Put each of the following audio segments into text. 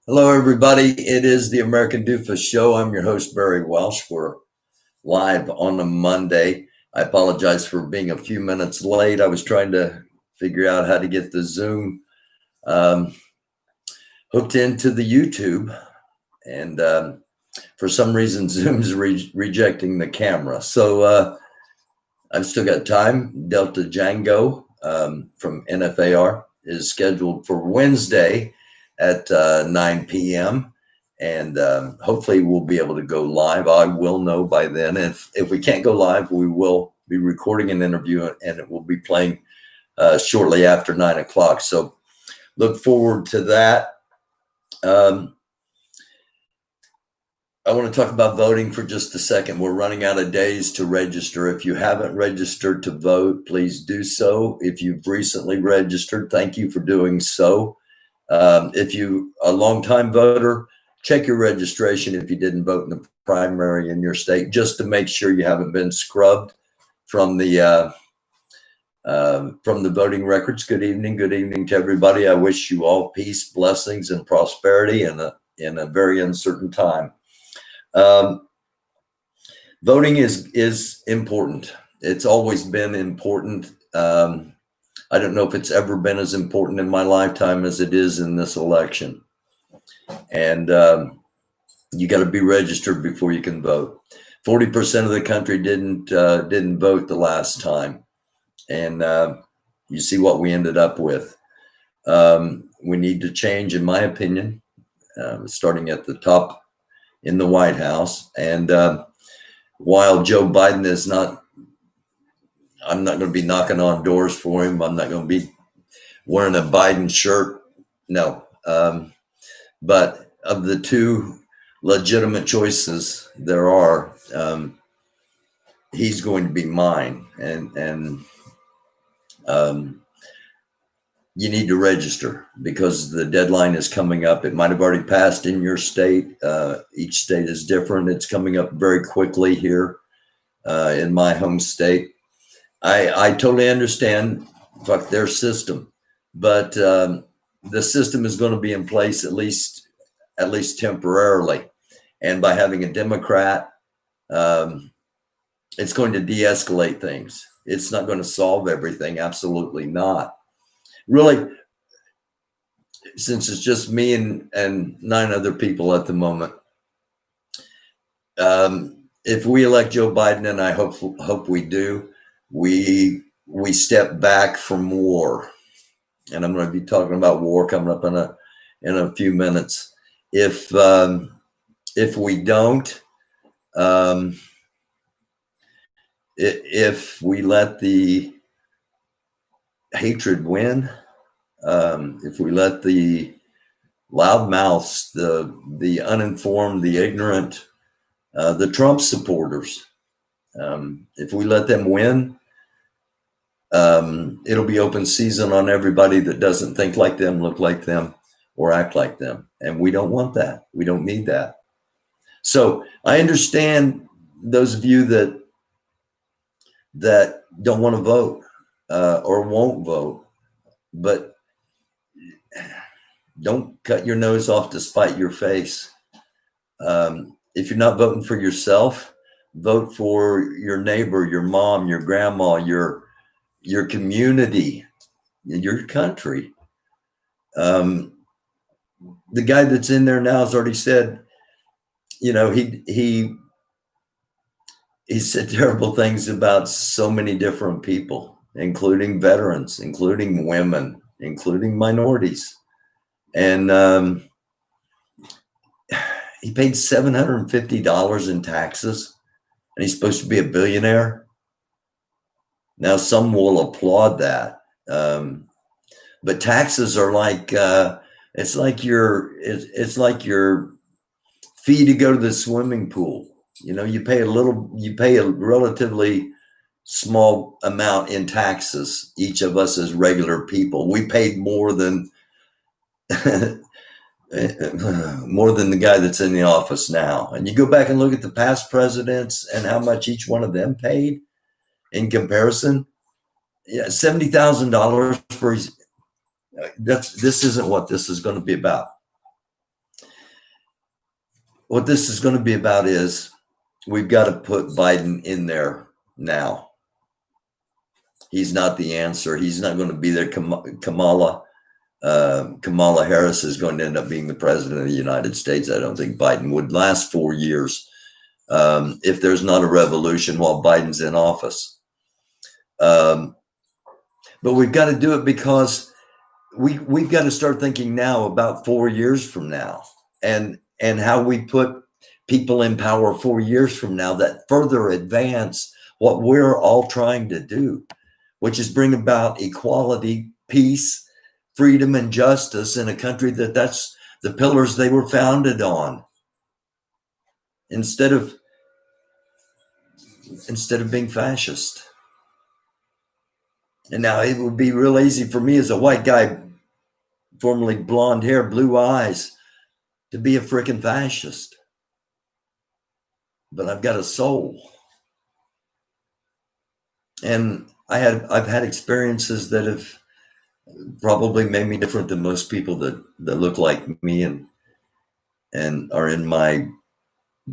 Hello, everybody. It is the American Doofus Show. I'm your host, Barry Welsh. We're live on a Monday. I apologize for being a few minutes late. I was trying to figure out how to get the Zoom um, hooked into the YouTube, and for some reason, Zoom's rejecting the camera. So I've still got time. Delta Django from NFAR is scheduled for Wednesday at 9 p.m. And hopefully we'll be able to go live. I will know by then. If we can't go live, we will be recording an interview and it will be playing shortly after 9 o'clock. So look forward to that. I want to talk about voting for just a second. We're running out of days to register. If you haven't registered to vote, please do so. If you've recently registered, thank you for doing so. If you're a longtime voter, check your registration if you didn't vote in the primary in your state, just to make sure you haven't been scrubbed from the voting records. Good evening to everybody. I wish you all peace, blessings, and prosperity in a very uncertain time. Voting is important. It's always been important. I don't know if it's ever been as important in my lifetime as it is in this election. And you got to be registered before you can vote. 40% of the country didn't vote the last time, and you see what we ended up with. We need to change, in my opinion, starting at the top in the White House. And while Joe Biden is not, I'm not going to be knocking on doors for him. I'm not going to be wearing a Biden shirt. No. But of the two legitimate choices there are, he's going to be mine. And you need to register because the deadline is coming up. It might have already passed in your state. Each state is different. It's coming up very quickly here in my home state. I totally understand, fuck their system, but the system is going to be in place at least temporarily. And by having a Democrat, it's going to de-escalate things. It's not going to solve everything. Absolutely not. Really, since it's just me and 9 other people at the moment, if we elect Joe Biden, and I hope we do, we step back from war. And I'm going to be talking about war coming up in a few minutes. If we don't, if we let the hatred win, if we let the loudmouths, the uninformed, the ignorant, the Trump supporters, if we let them win, it'll be open season on everybody that doesn't think like them, look like them, or act like them. And we don't want that. We don't need that. So I understand those of you that don't want to vote or won't vote, but don't cut your nose off to spite your face. If you're not voting for yourself, vote for your neighbor, your mom, your grandma, your community, your country. The guy that's in there now has already said, he said terrible things about so many different people, including veterans, including women, including minorities. And he paid $750 in taxes, and he's supposed to be a billionaire. Now, some will applaud that, but taxes are like it's like your fee to go to the swimming pool. You pay a relatively small amount in taxes. Each of us as regular people, we paid more than the guy that's in the office now. And you go back and look at the past presidents and how much each one of them paid in comparison. Yeah, $70,000 for his. This isn't what this is going to be about. what this is going to be about is we've got to put Biden in there now. He's not the answer. He's not going to be there. Kamala Harris is going to end up being the president of the United States. I don't think Biden would last 4 years if there's not a revolution while Biden's in office. But we've got to do it because we've got to start thinking now about 4 years from now and how we put people in power 4 years from now that further advance what we're all trying to do, which is bring about equality, peace, freedom, and justice in a country that's the pillars they were founded on. Instead of being fascist. And now it would be real easy for me as a white guy, formerly blonde hair, blue eyes, to be a freaking fascist. But I've got a soul. And I've had experiences that have probably made me different than most people that look like me and are in my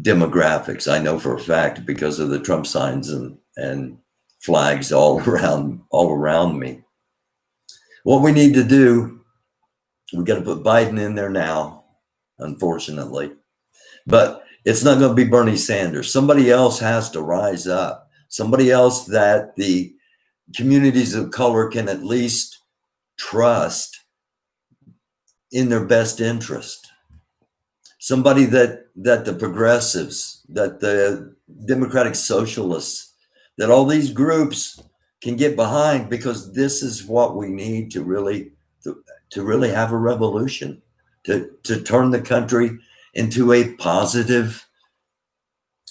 demographics. I know for a fact because of the Trump signs and flags all around me. What we need to do, we got to put Biden in there now, unfortunately. But it's not going to be Bernie Sanders. Somebody else has to rise up. Somebody else that the communities of color can at least trust in their best interest. Somebody that the progressives, that the democratic socialists, that all these groups can get behind, because this is what we need to really have a revolution, to turn the country into a positive,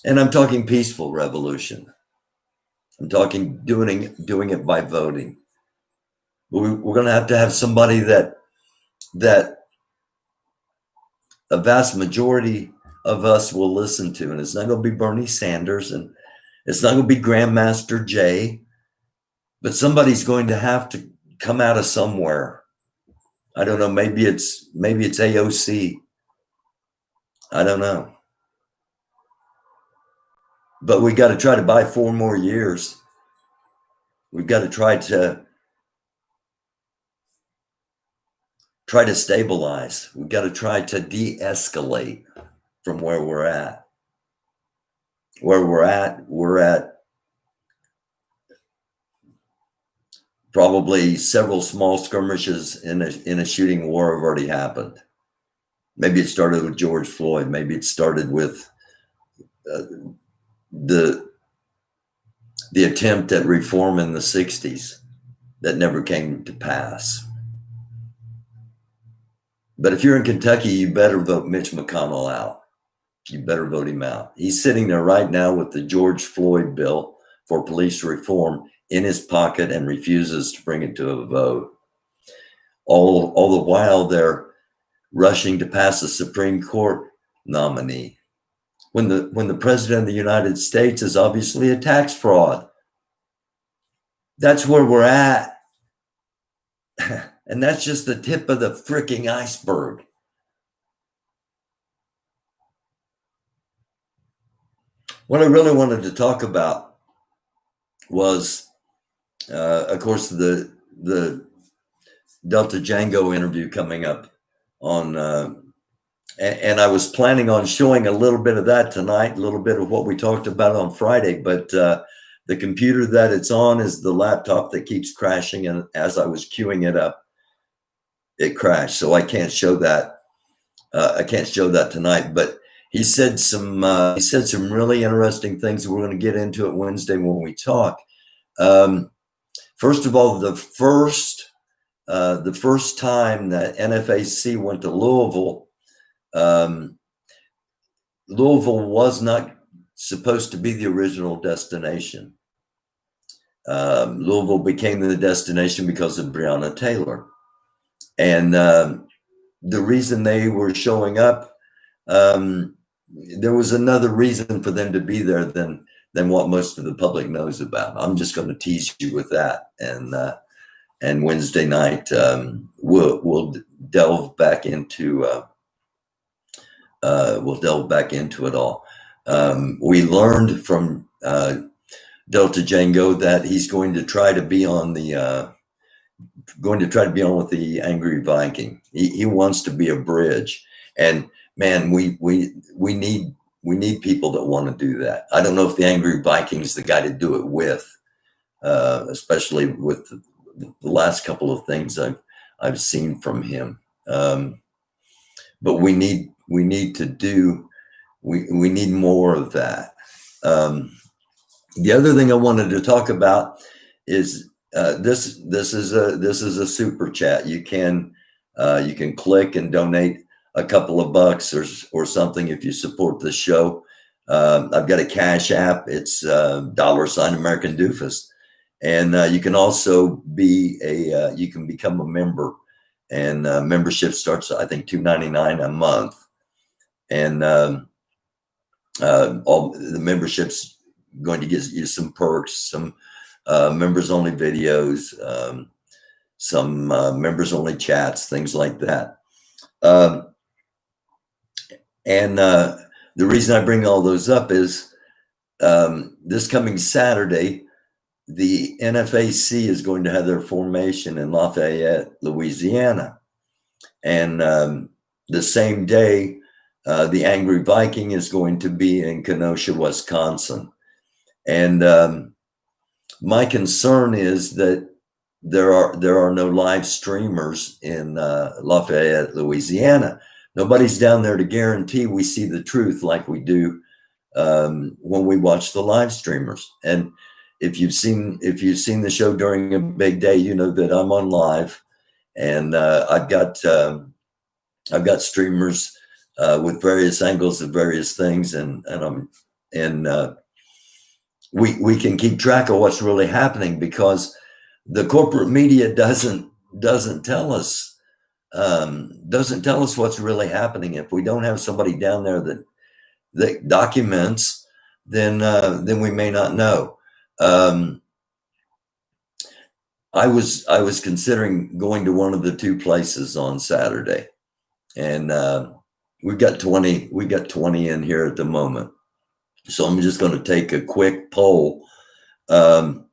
and I'm talking peaceful revolution. I'm talking doing it by voting. We're going to have somebody that a vast majority of us will listen to, and it's not going to be Bernie Sanders, and it's not going to be Grandmaster Jay, but somebody's going to have to come out of somewhere. I don't know. Maybe it's AOC. I don't know. But we got to try to buy 4 more years. We've got to try to stabilize. We've got to try to de-escalate from where we're at. We're at probably several small skirmishes in a shooting war have already happened. Maybe it started with George Floyd. Maybe it started with the attempt at reform in the 60s that never came to pass. But if you're in Kentucky, you better vote Mitch McConnell out. You better vote him out. He's sitting there right now with the George Floyd bill for police reform in his pocket and refuses to bring it to a vote. All the while they're rushing to pass a Supreme Court nominee, when the president of the United States is obviously a tax fraud. That's where we're at. And that's just the tip of the freaking iceberg. What I really wanted to talk about was, of course, the Delta Django interview coming up on, and I was planning on showing a little bit of that tonight, a little bit of what we talked about on Friday, but the computer that it's on is the laptop that keeps crashing, and as I was queuing it up, it crashed. So I can't show that. I can't show that tonight. But he said some really interesting things that we're going to get into it Wednesday when we talk. First of all, the first time that NFAC went to Louisville, Louisville was not supposed to be the original destination. Louisville became the destination because of Breonna Taylor. And the reason they were showing up, there was another reason for them to be there than what most of the public knows about. I'm just going to tease you with that. And Wednesday night, we'll delve back into we'll delve back into it all. We learned from Delta Django that he's going to try to be on the with the Angry Viking. He wants to be a bridge, and man, we need people that want to do that. I don't know if the Angry Viking is the guy to do it with, especially with the last couple of things I've seen from him. But we need more of that. The other thing I wanted to talk about is this is a super chat. You can click and donate a couple of bucks or something if you support the show. I've got a Cash App. It's $ American Doofus, and you can also be you can become a member, and membership starts I think $2.99 a month, and all the memberships going to get you some perks, some members only videos, some members only chats, things like that. And the reason I bring all those up is this coming Saturday, the NFAC is going to have their formation in Lafayette, Louisiana. And the same day, the Angry Viking is going to be in Kenosha, Wisconsin. And my concern is that there are no live streamers in Lafayette, Louisiana. Nobody's down there to guarantee we see the truth like we do when we watch the live streamers. And if you've seen the show during a big day, you know that I'm on live, and I've got streamers with various angles of various things, and we can keep track of what's really happening, because the corporate media doesn't tell us what's really happening. If we don't have somebody down there that documents, then we may not know. I was considering going to one of the two places on Saturday, and we've got 20 in here at the moment. So I'm just going to take a quick poll, and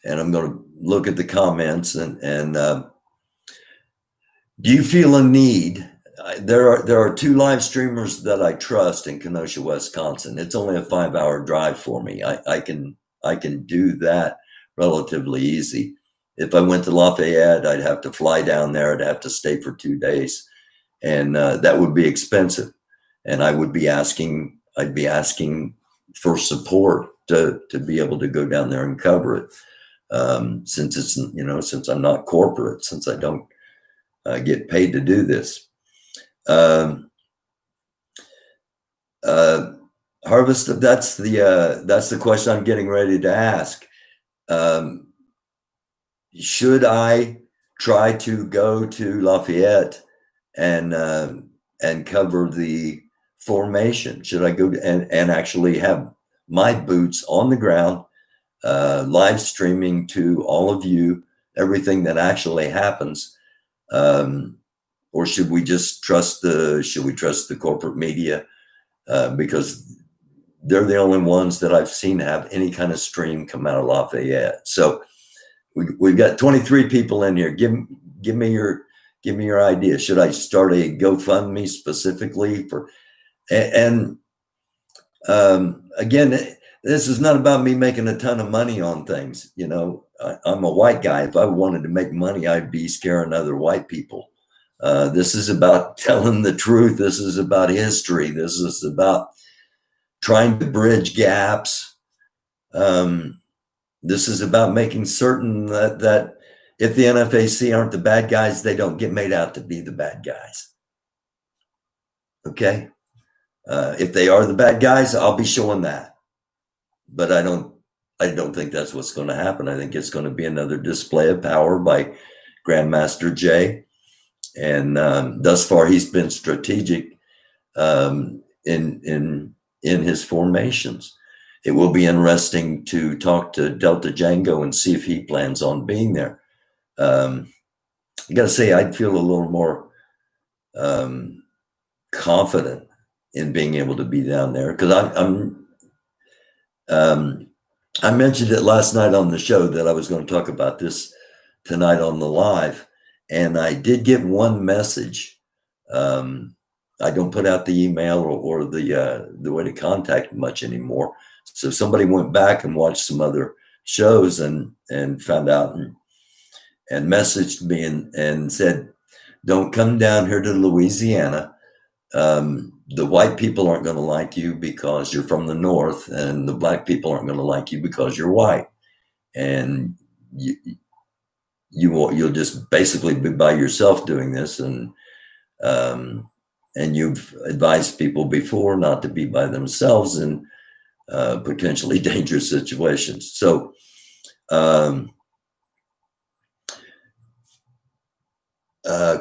I'm going to look at the comments, and do you feel a need? There are two live streamers that I trust in Kenosha, Wisconsin. It's only a 5-hour drive for me. I can do that relatively easy. If I went to Lafayette, I'd have to fly down there. I'd have to stay for 2 days, and that would be expensive. And I'd be asking for support to be able to go down there and cover it. Since it's, since I'm not corporate, since I don't get paid to do this. Harvest, that's the question I'm getting ready to ask. Should I try to go to Lafayette and cover the formation? Should I go and actually have my boots on the ground, live streaming to all of you everything that actually happens, or should we just trust the corporate media, because they're the only ones that I've seen have any kind of stream come out of Lafayette? So we've got 23 people in here. Give me your idea. Should I start a GoFundMe specifically for? And again, this is not about me making a ton of money on things. I'm a white guy. If I wanted to make money, I'd be scaring other white people. This is about telling the truth. This is about history. This is about trying to bridge gaps. This is about making certain that if the NFAC aren't the bad guys, they don't get made out to be the bad guys. Okay? If they are the bad guys, I'll be showing that. But I don't think that's what's going to happen. I think it's going to be another display of power by Grandmaster Jay. And thus far, he's been strategic in his formations. It will be interesting to talk to Delta Django and see if he plans on being there. I got to say, I'd feel a little more confident in being able to be down there. Because I mentioned it last night on the show that I was going to talk about this tonight on the live, and I did get one message. I don't put out the email or the way to contact much anymore. So somebody went back and watched some other shows and found out and messaged me and said, "Don't come down here to Louisiana. The white people aren't going to like you because you're from the North, and the black people aren't going to like you because you're white. And you'll just basically be by yourself doing this. And you've advised people before not to be by themselves in potentially dangerous situations." So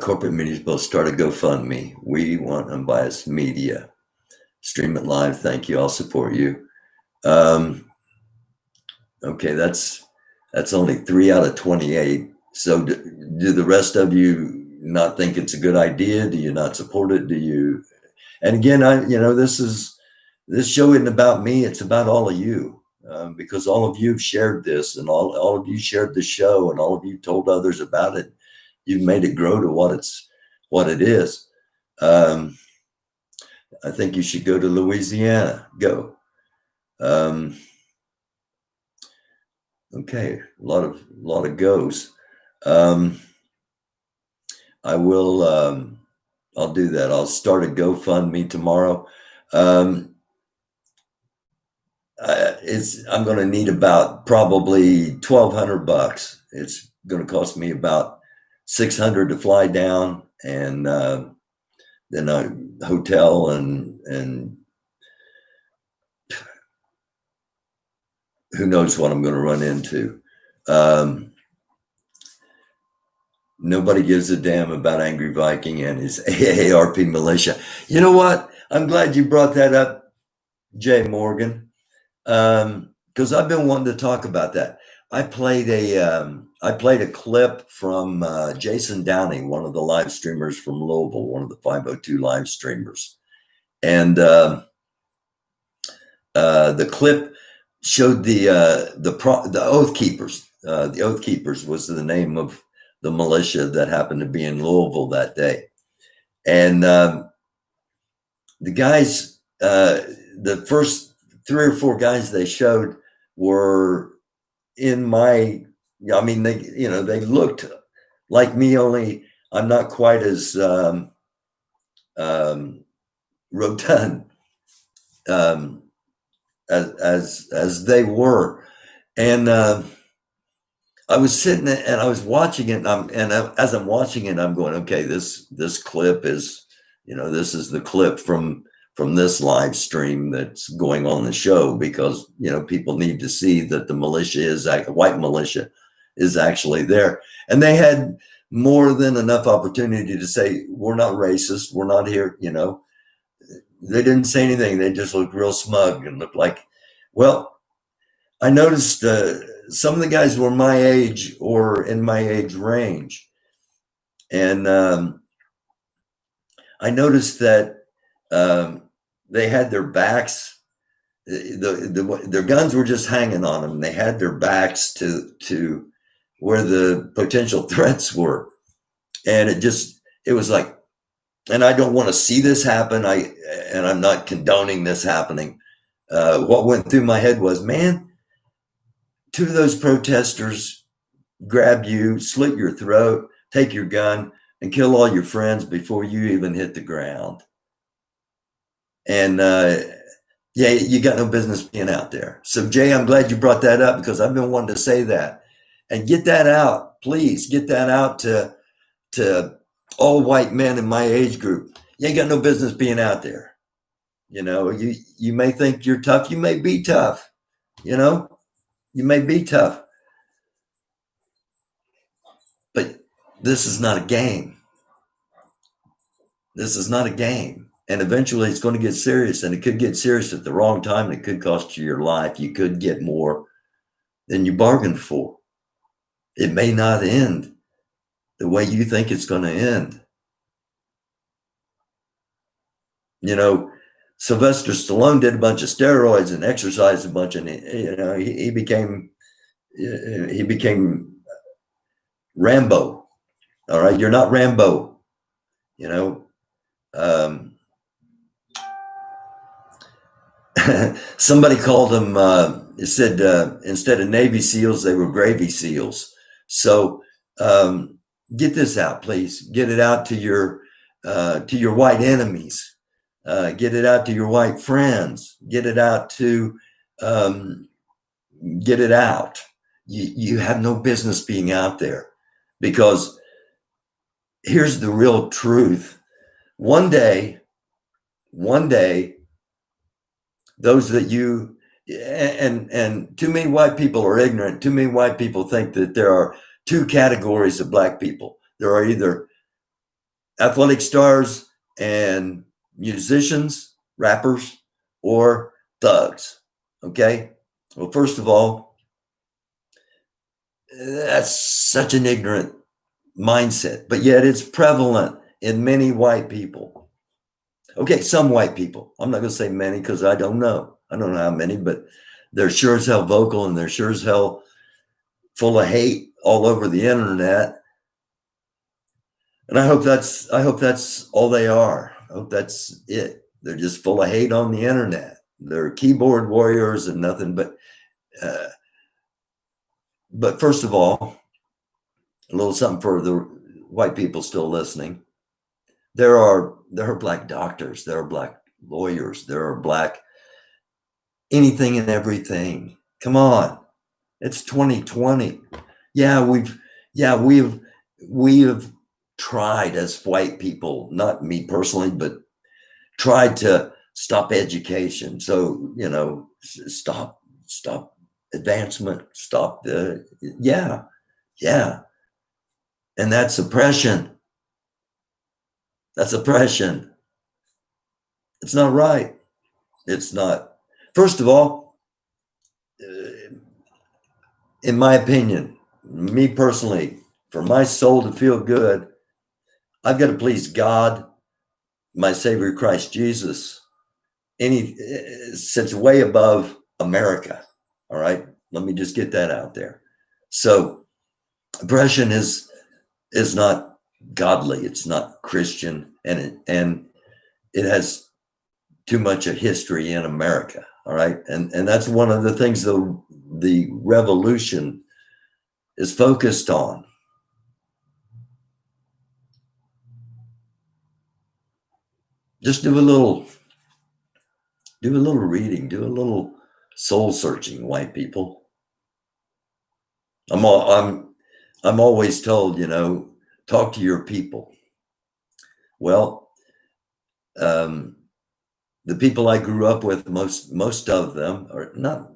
corporate media is supposed to start a GoFundMe. We want unbiased media. Stream it live. Thank you. I'll support you. Okay, that's only 3 out of 28. So do the rest of you not think it's a good idea? Do you not support it? Do you? And again, this show isn't about me. It's about all of you, because all of you have shared this, and all of you shared the show, and all of you told others about it. You've made it grow to what it is. I think you should go to Louisiana. Go. Okay, a lot of goes. I will. I'll do that. I'll start a GoFundMe tomorrow. I'm going to need about probably $1,200. It's going to cost me about $600 to fly down, and then a hotel and who knows what I'm going to run into. Nobody gives a damn about Angry Viking and his AARP militia. You know what? I'm glad you brought that up, Jay Morgan, because I've been wanting to talk about that. I played a clip from Jason Downey, one of the live streamers from Louisville, one of the 502 live streamers, and the clip showed the Oath Keepers. The Oath Keepers was the name of the militia that happened to be in Louisville that day, and the guys, the first 3 or 4 guys they showed were in my. I mean, they looked like me, only I'm not quite as rotund as they were, and I was sitting and I was watching it, and as I'm watching it, I'm going, okay, this clip is, this is the clip from this live stream that's going on the show, because people need to see that the militia is white militia is actually there, and they had more than enough opportunity to say, we're not racist, we're not here. They didn't say anything. They just looked real smug and looked like, well, I noticed some of the guys were my age or in my age range. And I noticed that they had their backs, their guns were just hanging on them. They had their backs to where the potential threats were. And it was like, and I don't want to see this happen. And I'm not condoning this happening. What went through my head was, man, 2 of those protesters grab you, slit your throat, take your gun, and kill all your friends before you even hit the ground. And yeah, you got no business being out there. So Jay, I'm glad you brought that up, because I've been wanting to say that. And get that out, please. Get that out to all white men in my age group. You ain't got no business being out there. You may think you're tough. You may be tough. You may be tough. But this is not a game. This is not a game. And eventually it's going to get serious, and it could get serious at the wrong time, and it could cost you your life. You could get more than you bargained for. It may not end the way you think it's going to end. Sylvester Stallone did a bunch of steroids and exercised a bunch, and he became Rambo. All right, you're not Rambo. You know, somebody called them. It said instead of Navy SEALs, they were gravy seals. So get this out, please. Get it out to your white enemies. Get it out to your white friends. Get it out to get it out. You have no business being out there, because here's the real truth. One day, those that you and too many white people are ignorant. Too many white people think that there are two categories of black people. There are either athletic stars and musicians, rappers, or thugs. Okay. Well, first of all, that's such an ignorant mindset, but yet it's prevalent in many white people. Okay, some white people. I'm not going to say many because I don't know. I don't know how many, but they're sure as hell vocal, and they're sure as hell full of hate all over the internet. And I hope that's all they are. I hope that's it. They're just full of hate on the internet. They're keyboard warriors and nothing but. But first of all, a little something for the white people still listening. There are black doctors, there are black lawyers, there are black anything and everything. Come on. It's 2020. Yeah, we have tried as white people, not me personally, but tried to stop education. So, stop advancement, stop the and that's oppression. That's oppression. It's not right. It's not. First of all, in my opinion, me personally, for my soul to feel good, I've got to please God, my Savior Christ Jesus. Sits way above America. All right, let me just get that out there. So, oppression is not godly. It's not Christian, and it has too much a history in America. All right, and that's one of the things the revolution is focused on. Just do a little reading, do a little soul searching, white people. I'm always told, talk to your people. Well, the people I grew up with, most of them are not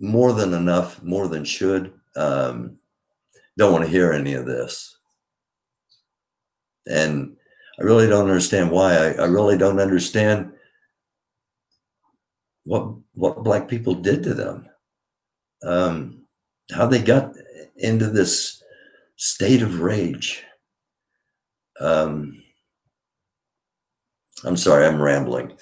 more than enough, more than should. Don't want to hear any of this. And I really don't understand why. I really don't understand what black people did to them. How they got into this state of rage. I'm sorry, I'm rambling.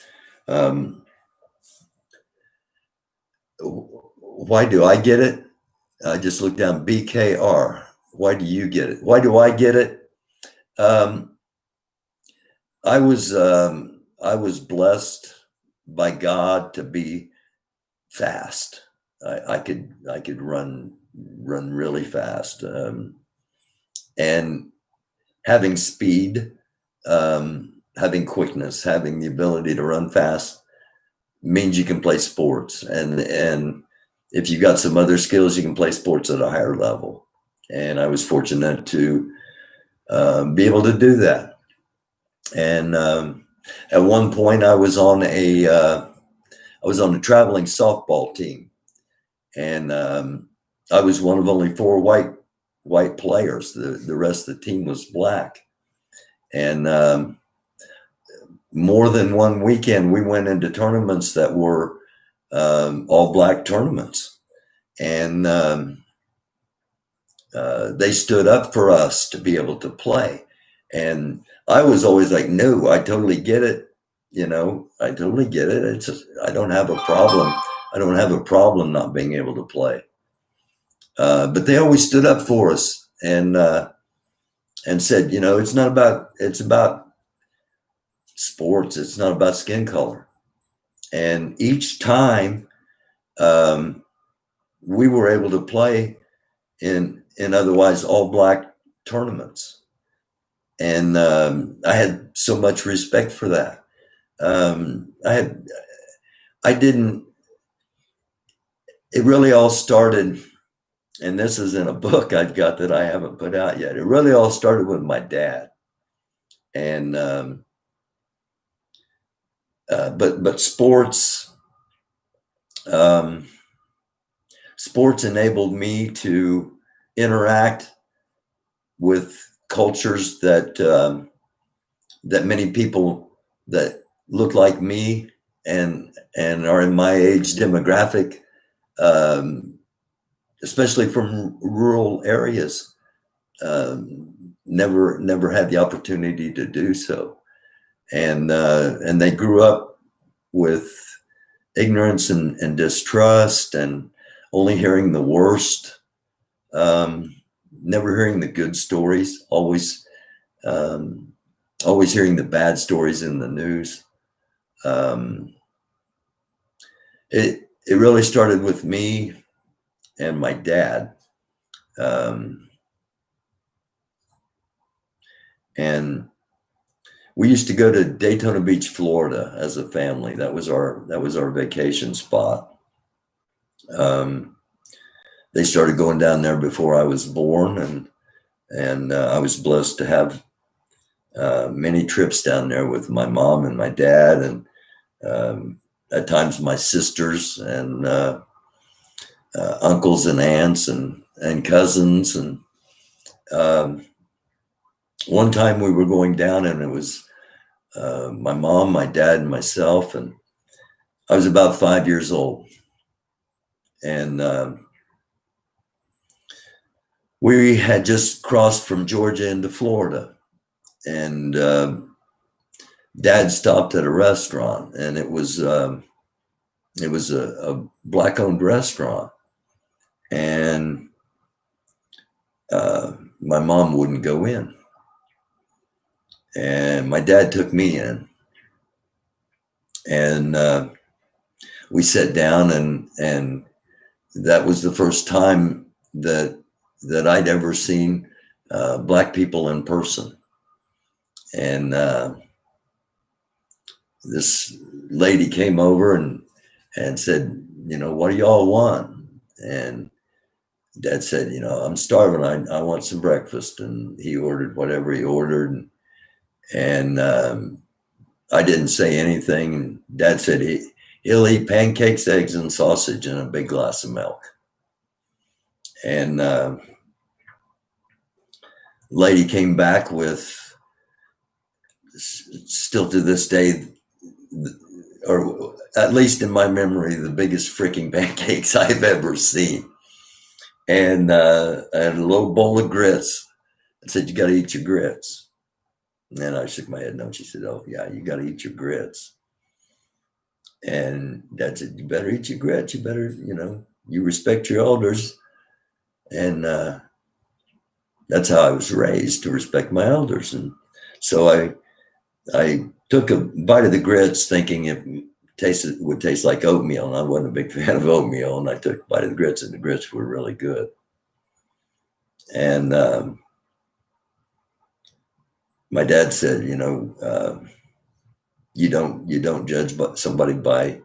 Why do I get it? I just looked down BKR. Why do you get it? Why do I get it? I was blessed by God to be fast. I could run really fast, and having speed, having quickness, having the ability to run fast means you can play sports, and if you got some other skills, you can play sports at a higher level. And I was fortunate to be able to do that. And at one point, I was on a traveling softball team, and I was one of only 4 white players. The rest of the team was black, and more than one weekend, we went into tournaments that were all black tournaments, and they stood up for us to be able to play. And I was always like, no, I totally get it. I totally get it. It's just, I don't have a problem. I don't have a problem not being able to play. But they always stood up for us and said, it's about sports. It's not about skin color. And each time um, we were able to play in otherwise all black tournaments, and I had so much respect for that. I didn't. It really all started, and this is in a book I've got that I haven't put out yet. It really all started with my dad, and but um, sports enabled me to interact with cultures that many people that look like me and are in my age demographic, um, especially from rural areas, never had the opportunity to do so, and they grew up with ignorance and distrust and only hearing the worst, never hearing the good stories, um, always hearing the bad stories in the news. Um, it really started with me and my dad, um, and we used to go to Daytona Beach, Florida, as a family. That was our vacation spot. Um, they started going down there before I was born, and I was blessed to have many trips down there with my mom and my dad, and at times my sisters and uncles and aunts and cousins. And um, one time we were going down, and it was my mom, my dad, and myself, and I was about 5 years old, and we had just crossed from Georgia into Florida, and Dad stopped at a restaurant, and it was a black-owned restaurant, and my mom wouldn't go in, and my dad took me in, and we sat down, and that was the first time that I'd ever seen black people in person, and this lady came over and said, what do y'all want? And Dad said, I'm starving. I want some breakfast. And he ordered whatever he ordered. And I didn't say anything. And Dad said he'll eat pancakes, eggs, and sausage and a big glass of milk. And lady came back with, still to this day, or at least in my memory, the biggest freaking pancakes I've ever seen. And a little bowl of grits. I said, you got to eat your grits. And I shook my head no. She said, oh, yeah, you got to eat your grits. And Dad said, you better eat your grits. You better, you respect your elders. And that's how I was raised, to respect my elders. And so I took a bite of the grits thinking it would taste like oatmeal. And I wasn't a big fan of oatmeal. And I took a bite of the grits, and the grits were really good. And my dad said, you don't judge somebody by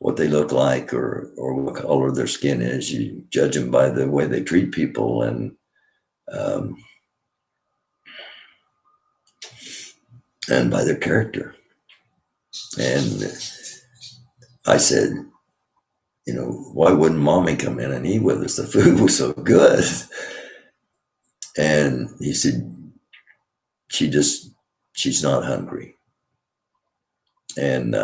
what they look like or what color their skin is. You judge them by the way they treat people and by their character. And I said, why wouldn't Mommy come in and eat with us? The food was so good. And he said, she's not hungry. And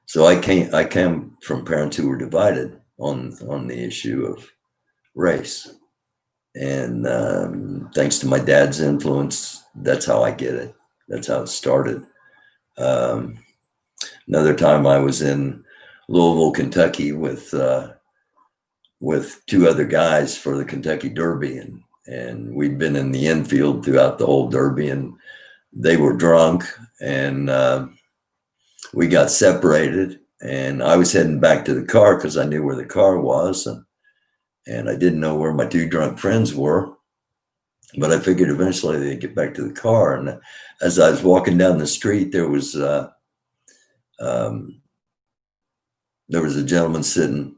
so I came from parents who were divided on the issue of race. And thanks to my dad's influence, that's how I get it. That's how it started. Um, Another time I was in Louisville, Kentucky with two other guys for the Kentucky Derby, and we'd been in the infield throughout the whole Derby, and they were drunk, and we got separated, and I was heading back to the car because I knew where the car was, and I didn't know where my two drunk friends were, but I figured eventually they'd get back to the car. And as I was walking down the street, um, there was a gentleman sitting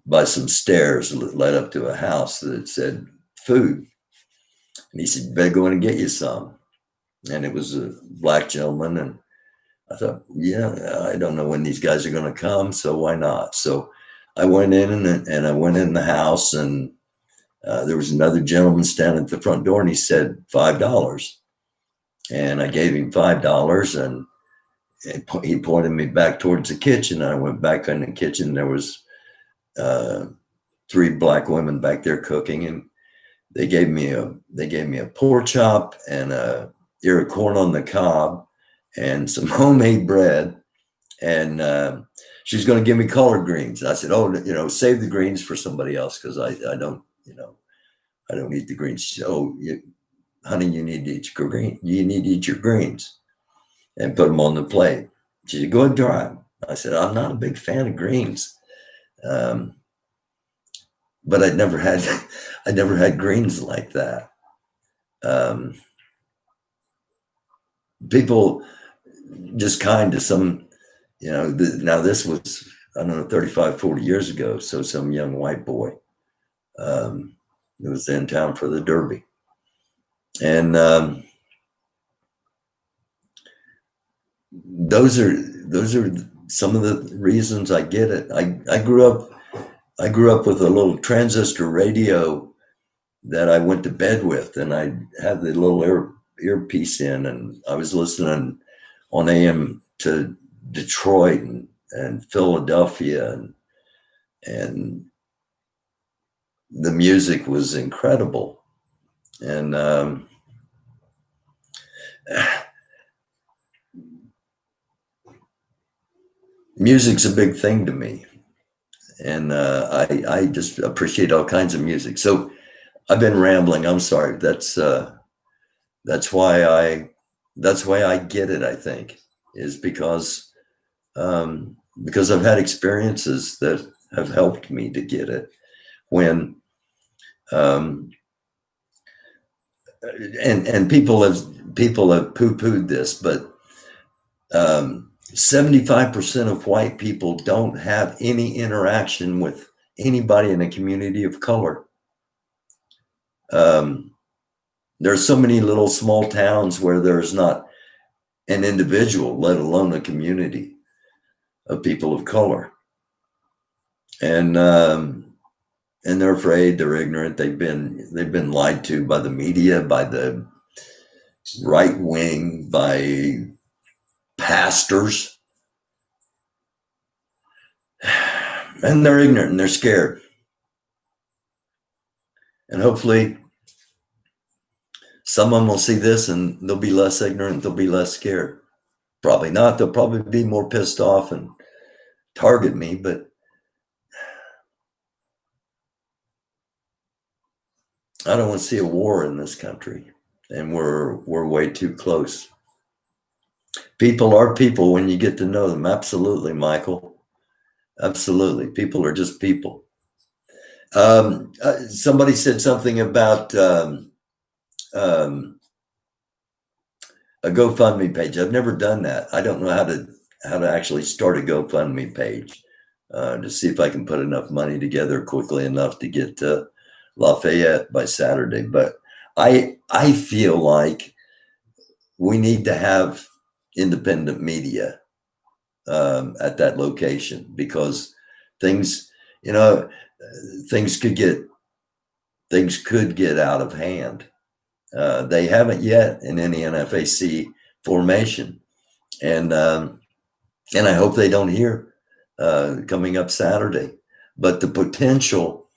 by some stairs that led up to a house that said food. And he said, "You better go in and get you some." And it was a black gentleman. And I thought, yeah, I don't know when these guys are going to come, so why not? So I went in and I went in the house, and there was another gentleman standing at the front door, and he said $5. And I gave him $5, and he pointed me back towards the kitchen. And I went back in the kitchen. There was three black women back there cooking, and they gave me a pork chop and a ear of corn on the cob and some homemade bread, and she's going to give me collard greens. I said, "Oh, save the greens for somebody else, because I don't eat the greens." She said, "Oh, honey, you need to eat your green. You need to eat your greens and put them on the plate." She said, "Go ahead and try them." I said, "I'm not a big fan of greens." But I never had greens like that. People just kind to some, now this was, I don't know, 35, 40 years ago. So some young white boy who was in town for the Derby. And those are some of the reasons I get it. I grew up with a little transistor radio that I went to bed with, and I had the little earpiece in, and I was listening on AM to Detroit and Philadelphia, and the music was incredible. And music's a big thing to me, and I just appreciate all kinds of music. So I've been rambling. I'm sorry. That's why I get it. I think is because I've had experiences that have helped me to get it. When and people have poo-pooed this, but 75% of white people don't have any interaction with anybody in a community of color. There's so many little small towns where there's not an individual, let alone a community of people of color. And they're afraid, they're ignorant, they've been lied to by the media, by the right wing, by pastors. And they're ignorant and they're scared. And hopefully some of them will see this and they'll be less ignorant, they'll be less scared. Probably not. They'll probably be more pissed off and target me, but I don't want to see a war in this country, and we're way too close. People are people when you get to know them. Absolutely, Michael. Absolutely. People are just people. Somebody said something about a GoFundMe page. I've never done that. I don't know how to actually start a GoFundMe page to see if I can put enough money together quickly enough to get to Lafayette by Saturday. But I feel like we need to have independent media at that location, because things could get out of hand. They haven't yet in any NFAC formation, and I hope they don't hear coming up Saturday. But the potential,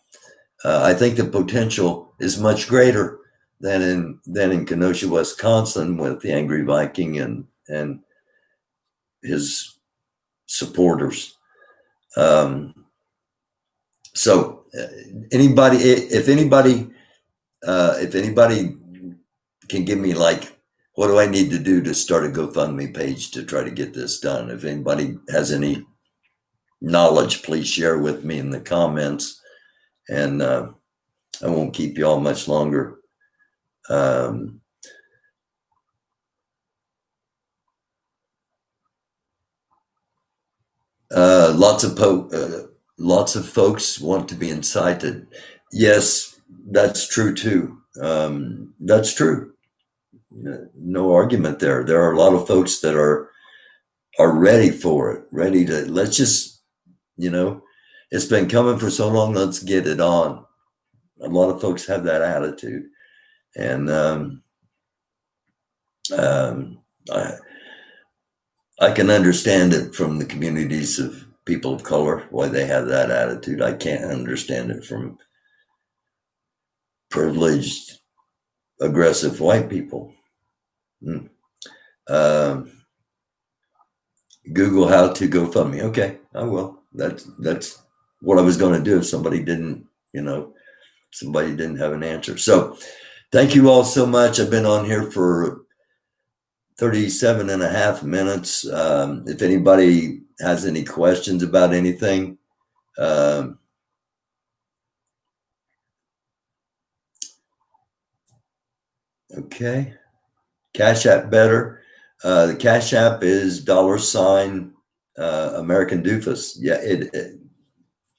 I think the potential is much greater than in Kenosha, Wisconsin, with the Angry Viking and his supporters. So anybody, if anybody can give me, like, what do I need to do to start a GoFundMe page to try to get this done? If anybody has any knowledge, please share with me in the comments, and I won't keep you all much longer. Lots of folks want to be incited. Yes, that's true too. That's true. No argument there. There are a lot of folks that are ready for it, ready to, let's just, it's been coming for so long, let's get it on. A lot of folks have that attitude. And I can understand it from the communities of people of color, why they have that attitude. I can't understand it from privileged, aggressive white people. Google how to GoFundMe. Okay, I will. That's what I was going to do if somebody didn't have an answer. So thank you all so much. I've been on here for 37 and a half minutes. If anybody has any questions about anything, okay. Cash App better. The Cash App is $ americandfus. Yeah,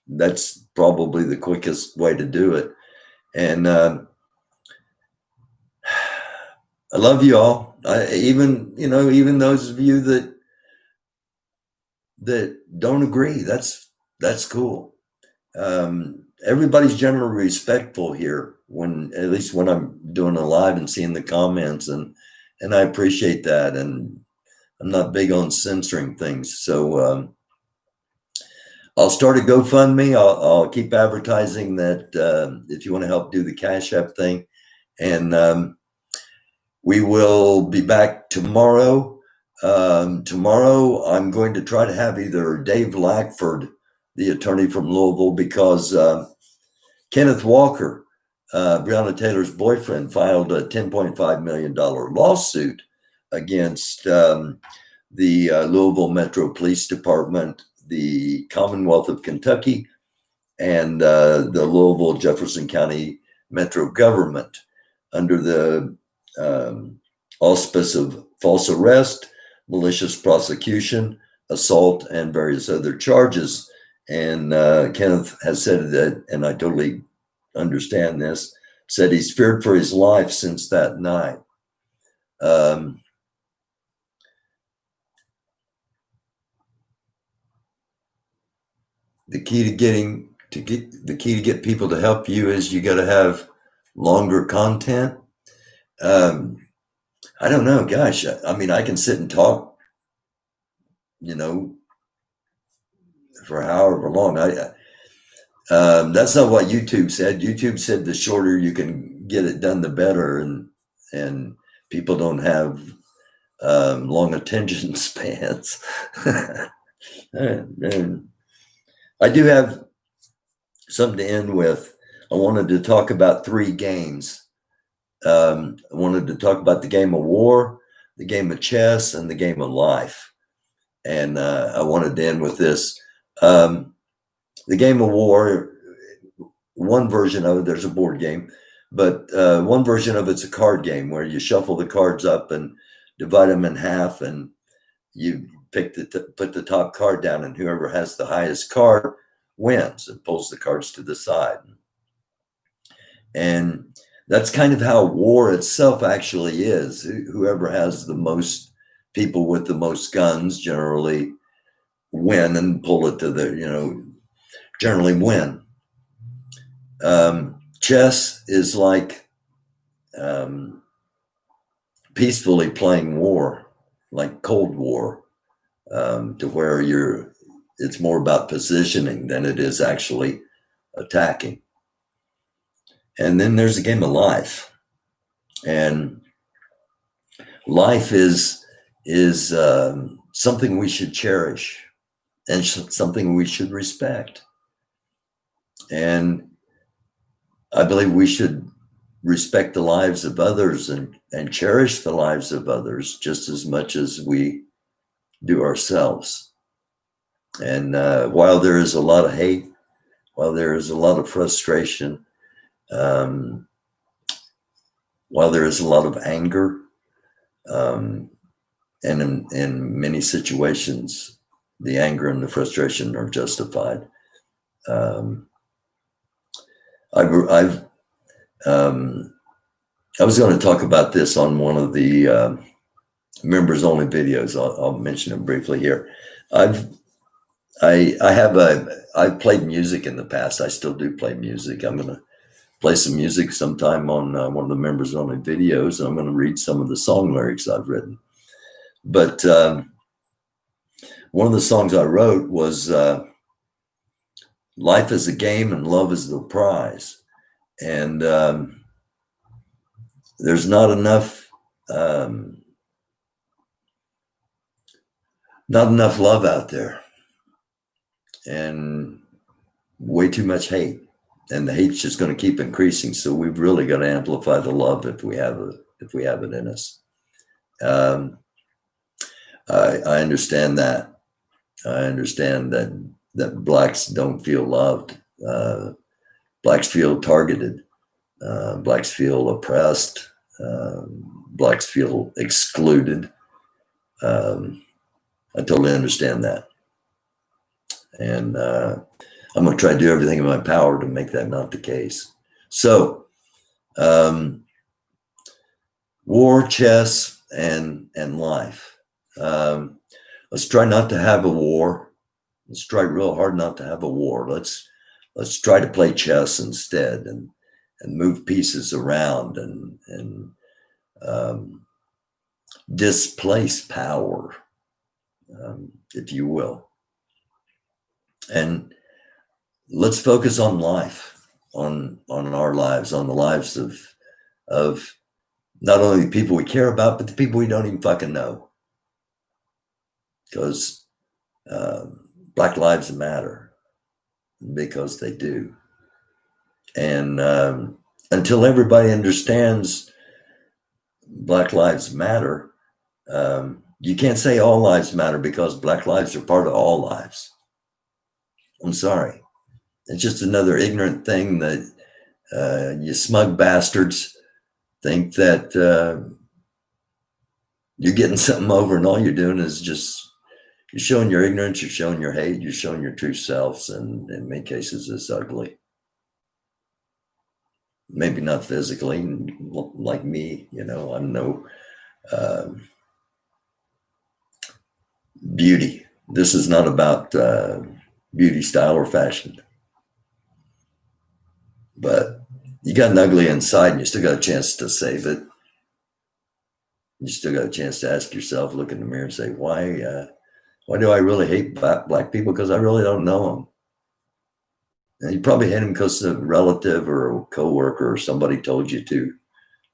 that's probably the quickest way to do it. And I love you all. Even those of you that don't agree, that's cool. Everybody's generally respectful here, at least when I'm doing a live and seeing the comments, and I appreciate that. And I'm not big on censoring things. So I'll start a GoFundMe. I'll keep advertising that if you want to help do the Cash App thing. And we will be back tomorrow. Tomorrow, I'm going to try to have either Dave Lackford, the attorney from Louisville, because Kenneth Walker, Breonna Taylor's boyfriend, filed a $10.5 million lawsuit against the Louisville Metro Police Department, the Commonwealth of Kentucky, and the Louisville Jefferson County Metro government, under the auspice of false arrest, malicious prosecution, assault, and various other charges. And Kenneth has said that, and I totally understand this, said he's feared for his life since that night. The key to get people to help you is you got to have longer content. I don't know, gosh. I mean, I can sit and talk, for however long. That's not what YouTube said. YouTube said the shorter you can get it done, the better, and people don't have long attention spans. And I do have something to end with. I wanted to talk about 3 games. I wanted to talk about the game of war, the game of chess, and the game of life. And I wanted to end with this. The game of war, one version of it, there's a board game, but one version of it's a card game where you shuffle the cards up and divide them in half, and you put the top card down, and whoever has the highest card wins and pulls the cards to the side. And that's kind of how war itself actually is. Whoever has the most people with the most guns generally win and pull it to the, generally win. Chess is like peacefully playing war, like Cold War, to where it's more about positioning than it is actually attacking. And then there's a game of life. And life is something we should cherish and something we should respect. And I believe we should respect the lives of others and cherish the lives of others just as much as we do ourselves. And while there is a lot of hate, while there is a lot of frustration, while there is a lot of anger, and in many situations, the anger and the frustration are justified. I've I was going to talk about this on one of the members only videos. I'll mention it briefly here. I've played music in the past. I still do play music. I'm going to play some music sometime on one of the members only videos. And I'm going to read some of the song lyrics I've written. But one of the songs I wrote was life is a game and love is the prize. And there's not enough love out there, and way too much hate, and the hate's just going to keep increasing. So we've really got to amplify the love if we have it in us. I understand that. I understand that blacks don't feel loved. Blacks feel targeted. Blacks feel oppressed. Blacks feel excluded. I totally understand that. And I'm going to try to do everything in my power to make that not the case. So, war, chess, and life. Let's try not to have a war. Let's try real hard not to have a war. Let's try to play chess instead and move pieces around and displace power, if you will. And let's focus on life, on our lives, on the lives of not only the people we care about, but the people we don't even fucking know. Because Black lives matter, because they do. And until everybody understands Black lives matter, you can't say all lives matter, because Black lives are part of all lives. I'm sorry. It's just another ignorant thing that you smug bastards think that you're getting something over, and all you're doing is just, you're showing your ignorance, you're showing your hate, you're showing your true selves, and in many cases it's ugly. Maybe not physically, like me, I'm no beauty. This is not about beauty, style, or fashion. But you got an ugly inside, and you still got a chance to save it. You still got a chance to ask yourself, look in the mirror and say, why do I really hate black people? Because I really don't know them. And you probably hate them because a relative or a coworker or somebody told you to,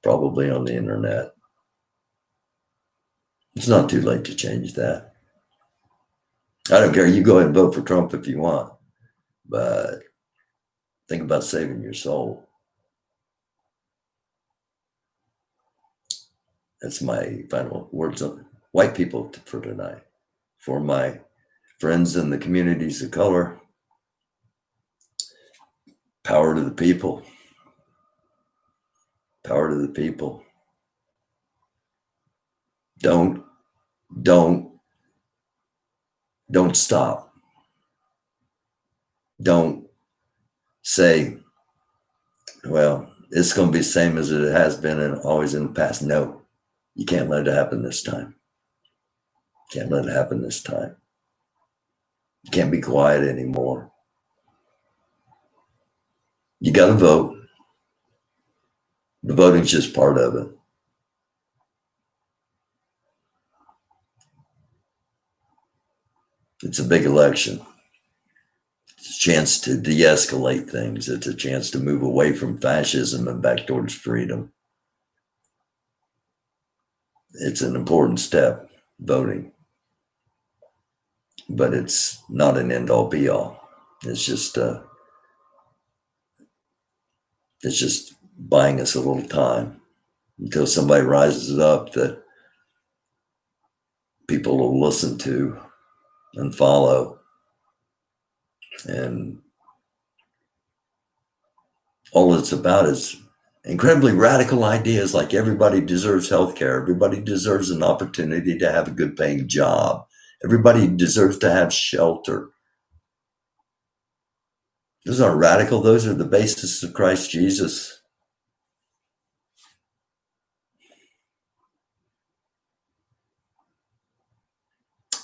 probably on the internet. It's not too late to change that. I don't care. You go ahead and vote for Trump if you want, but think about saving your soul. That's my final words on white people for tonight. For my friends in the communities of color, power to the people. Power to the people. Don't stop. Don't say, well, it's going to be the same as it has been and always in the past. No, you can't let it happen this time. Can't let it happen this time. You can't be quiet anymore. You got to vote. The voting's just part of it. It's a big election. It's a chance to de-escalate things. It's a chance to move away from fascism and back towards freedom. It's an important step, voting, but it's not an end all be all. It's just buying us a little time until somebody rises up that people will listen to and follow. And all it's about is incredibly radical ideas like everybody deserves health care. Everybody deserves an opportunity to have a good paying job. Everybody deserves to have shelter. Those aren't radical. Those are the basis of Christ Jesus.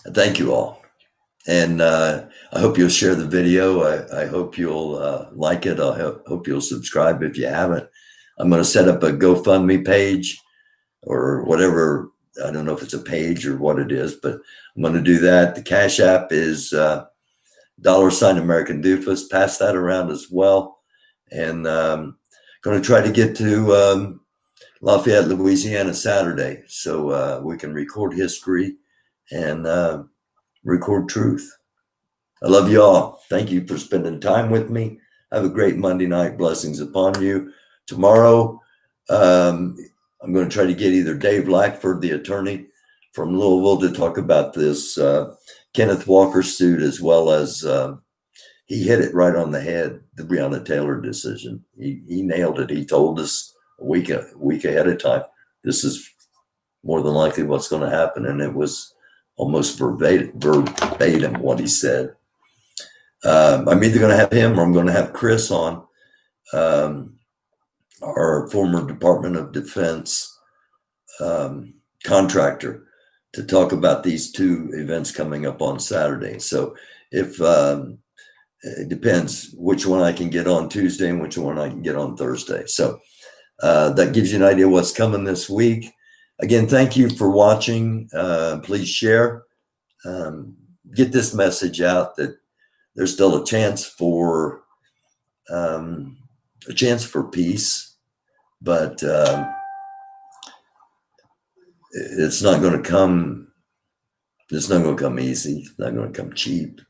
Thank you all. And I hope you'll share the video. I hope you'll like it. I hope you'll subscribe if you haven't. I'm going to set up a GoFundMe page or whatever. I don't know if it's a page or what it is, but I'm going to do that. The Cash App is $American Pass that around as well. And going to try to get to Lafayette, Louisiana Saturday so we can record history and record truth. I love you all. Thank you for spending time with me. Have a great Monday night. Blessings upon you. Tomorrow, I'm going to try to get either Dave Lackford, the attorney from Louisville, to talk about this Kenneth Walker suit, as well as he hit it right on the head, the Breonna Taylor decision. He nailed it. He told us a week ahead of time, this is more than likely what's going to happen. And it was almost verbatim what he said. I'm either going to have him or I'm going to have Chris on, our former Department of Defense contractor, to talk about these two events coming up on Saturday. So if it depends which one I can get on Tuesday and which one I can get on Thursday. So that gives you an idea what's coming this week. Again, thank you for watching. Please share. Get this message out that there's still a chance for peace, but it's not going to come. It's not going to come easy. It's not going to come cheap,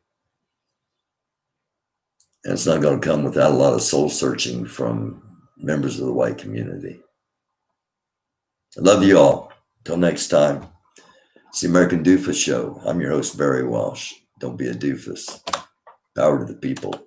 and it's not going to come without a lot of soul searching from members of the white community. I love you all. Till next time. It's the American Doofus Show. I'm your host, Barry Walsh. Don't be a doofus. Power to the people.